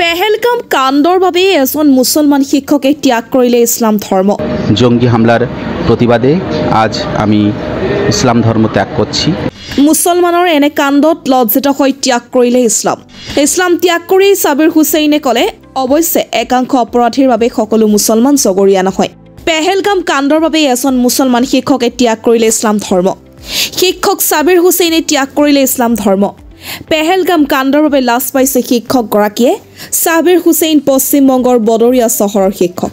পেহেলগাম কাণ্ডৰ বাবে এজন মুছলমান শিক্ষকে ত্যাগ কৰিলে ইছলাম ধৰ্ম। জঙ্গি হামলার প্রতিবাদে আজ আমি ইসলাম ধর্ম ত্যাগ করছি। মুছলমানৰ এনে কাণ্ডত লজ্জিত হৈ ত্যাগ কৰিলে ইছলাম ত্যাগ কৰি সাবিৰ হুছেইনে ক'লে, অৱশ্যে একাংশ অপৰাধীৰ বাবে সকলো মুছলমান জগৰীয়া নহয়। পেহেলগাম কাণ্ডৰ বাবে এজন মুছলমান শিক্ষকে ত্যাগ কৰিলে ইছলাম ধৰ্ম। শিক্ষক সাবিৰ হুছেইনে ত্যাগ কৰিলে ইছলাম ধৰ্ম। পেহেলগাম কাণ্ডৰ বাবে লাজ পাইছে শিক্ষকগৰাকীয়ে। সাবিৰ হুছেইন পশ্চিমবংগৰ বদৰীয়া চহৰৰ শিক্ষক।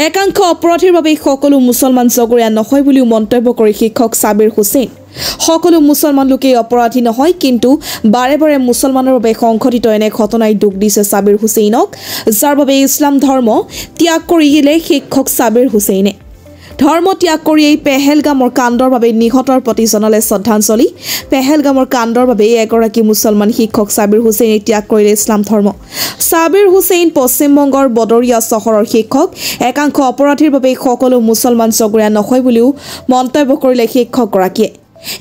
একাংশ অপৰাধীৰ বাবে সকলো মুছলমান জগৰীয়া নহয় বুলিও মন্তব্য কৰি শিক্ষক সাবিৰ হুছেইন, সকলো মুছলমান লোকেই অপৰাধী নহয়, কিন্তু বাৰে বাৰে মুছলমানৰ বাবে সংঘটিত এনে ঘটনাই দুখ দিছে সাবিৰ হুছেইনক, যাৰ বাবে ইছলাম ধৰ্ম ত্যাগ কৰিলে শিক্ষক সাবিৰ হুছেইনে। ধৰ্ম ত্যাগ কৰি এই পেহেলগামৰ কাণ্ডৰ বাবে নিহতৰ প্ৰতি জনালে শ্ৰদ্ধাঞ্জলি। পেহেলগামৰ কাণ্ডৰ বাবে এগৰাকী মুছলমান শিক্ষক সাবিৰ হুছেইনে ত্যাগ কৰিলে ইছলাম ধৰ্ম। সাবিৰ হুছেইন পশ্চিমবংগৰ বদৰীয়া চহৰৰ শিক্ষক। একাংশ অপৰাধীৰ বাবে সকলো মুছলমান জগৰীয়া নহয় বুলিও মন্তব্য কৰিলে শিক্ষকগৰাকীয়ে।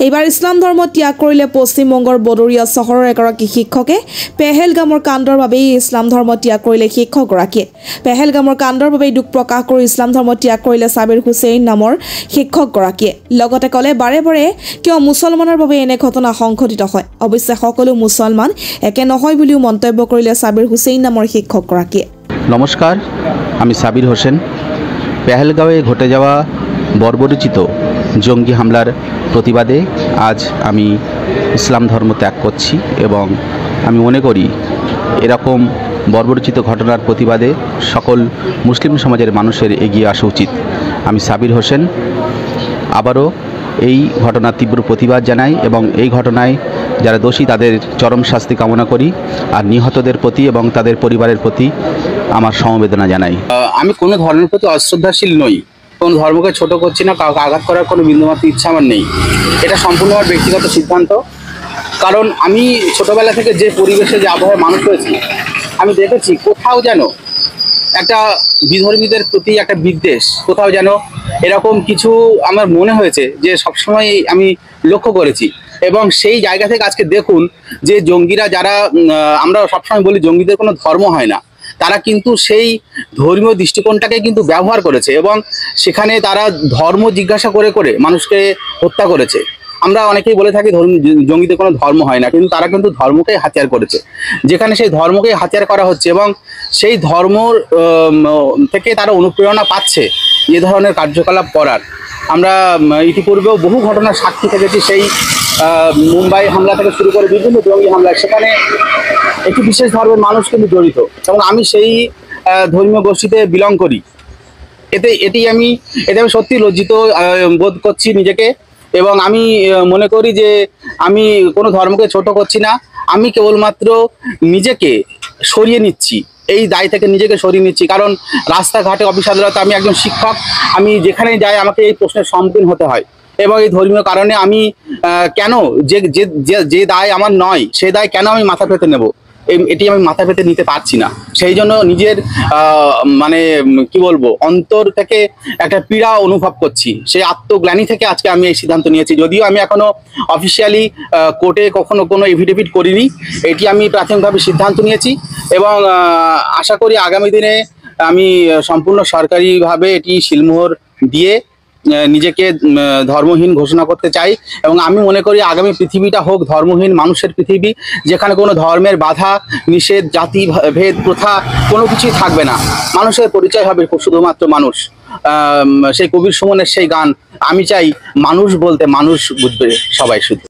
এইবাৰ ইছলাম ধৰ্ম ত্যাগ কৰিলে পশ্চিমবংগৰ বদৰীয়া চহৰৰ এগৰাকী শিক্ষকে। পেহেলগামৰ কাণ্ডৰ বাবেই ইছলাম ধৰ্ম ত্যাগ কৰিলে শিক্ষকগৰাকীয়ে। পেহেলগামৰ কাণ্ডৰ বাবে দুখ প্ৰকাশ কৰি ইছলাম ধৰ্ম ত্যাগ কৰিলে সাবিৰ হুছেইন নামৰ শিক্ষকগৰাকীয়ে। লগতে ক'লে, বাৰে বাৰে কিয় মুছলমানৰ বাবে এনে ঘটনা সংঘটিত হয়, অৱশ্যে সকলো মুছলমান একে নহয় বুলিও মন্তব্য কৰিলে সাবিৰ হুছেইন নামৰ শিক্ষকগৰাকীয়ে। নমস্কার, আমি সাবির হোসেন। পেহেলগাঁওয়ে ঘটে যাওয়া বর্বরোচিত জঙ্গি হামলার প্রতিবাদে আজ আমি ইসলাম ধর্ম ত্যাগ করছি এবং আমি মনে করি এরকম বর্বরোচিত ঘটনার প্রতিবাদে সকল মুসলিম সমাজের মানুষের এগিয়ে আসা উচিত। আমি সাবির হোসেন আবারও এই ঘটনার তীব্র প্রতিবাদ জানাই এবং এই ঘটনায় যারা দোষী তাদের চরম শাস্তি কামনা করি, আর নিহতদের প্রতি এবং তাদের পরিবারের প্রতি আমার সমবেদনা জানাই। আমি কোনো ধর্মের প্রতি অশ্রদ্ধাশীল নই, কোনো ধর্মকে ছোট করছি না, কাউকে আঘাত করার কোনো বিন্দুমাত্র ইচ্ছা আমার নেই। এটা সম্পূর্ণ আমার ব্যক্তিগত সিদ্ধান্ত। কারণ আমি ছোটবেলা থেকে যে পরিবেশে যে আবহাওয়ায় মানুষ হয়েছি, আমি দেখেছি কোথাও যেন একটা বিধর্মীদের প্রতি একটা বিদ্বেষ, কোথাও যেন এরকম কিছু আমার মনে হয়েছে যে সবসময় আমি লক্ষ্য করেছি। এবং সেই জায়গা থেকে আজকে দেখুন যে জঙ্গিরা যারা, আমরা সবসময় বলি জঙ্গিদের কোনো ধর্ম হয় না, তারা কিন্তু সেই ধর্মীয় দৃষ্টিকোণটাকে কিন্তু ব্যবহার করেছে এবং সেখানে তারা ধর্ম জিজ্ঞাসা করে করে মানুষকে হত্যা করেছে। আমরা অনেকেই বলে থাকি জঙ্গিদের কোনো ধর্ম হয় না, কিন্তু তারা কিন্তু ধর্মকেই হাতিয়ার করেছে, যেখানে সেই ধর্মকেই হাতিয়ার করা হচ্ছে এবং সেই ধর্ম থেকে তারা অনুপ্রেরণা পাচ্ছে এ ধরনের কার্যকলাপ করার। আমরা ইতিপূর্বেও বহু ঘটনার সাক্ষী থেকেছি, সেই মুম্বাই হামলা থেকে শুরু করে বিভিন্ন জঙ্গি হামলা, সেখানে একটি বিশেষ ধর্মের মানুষ কিন্তু জড়িত এবং আমি সেই ধর্মীয় গোষ্ঠীতে বিলং করি। এতে আমি সত্যি লজ্জিত বোধ করছি নিজেকে এবং আমি মনে করি যে আমি কোনো ধর্মকে ছোট করছি না, আমি কেবলমাত্র নিজেকে সরিয়ে নিচ্ছি, এই দায় থেকে নিজেকে সরিয়ে নিচ্ছি। কারণ রাস্তাঘাটে, অফিস আদালতে আমি একজন শিক্ষক, আমি যেখানেই যাই আমাকে এই প্রশ্নের সম্মুখীন হতে হয় এবং এই ধর্মীয় কারণে আমি কেন যে দায় আমার নয়, সেই দায় কেন আমি মাথা পেতে নেব, এটি আমি মাথা পেতে নিতে পারছি না। সেই জন্য নিজের মানে কি বলবো, অন্তর থেকে একটা পীড়া অনুভব করছি। সেই আত্মগ্লানি থেকে আজকে আমি এই সিদ্ধান্ত নিয়েছি। যদিও আমি এখনো অফিসিয়ালি কোর্টে কখনো কোনো এফিডেভিট করিনি, এটি আমি প্রাথমিকভাবে সিদ্ধান্ত নিয়েছি এবং আশা করি আগামী দিনে আমি সম্পূর্ণ সরকারিভাবে এটি সিলমোহর দিয়ে নিজেকে ধর্মহীন ঘোষণা করতে চাই এবং আমি মনে করি আগামী পৃথিবীটা হোক ধর্মহীন মানুষের পৃথিবী, যেখানে কোনো ধর্মের বাধা নিষেধ, জাতি ভেদ, প্রথা কোনো কিছুই থাকবে না। মানুষের পরিচয় হবে শুধুমাত্র মানুষ। সেই কবির সুমনের সেই গান, আমি চাই মানুষ বলতে মানুষ বুঝবে সবাই শুধু।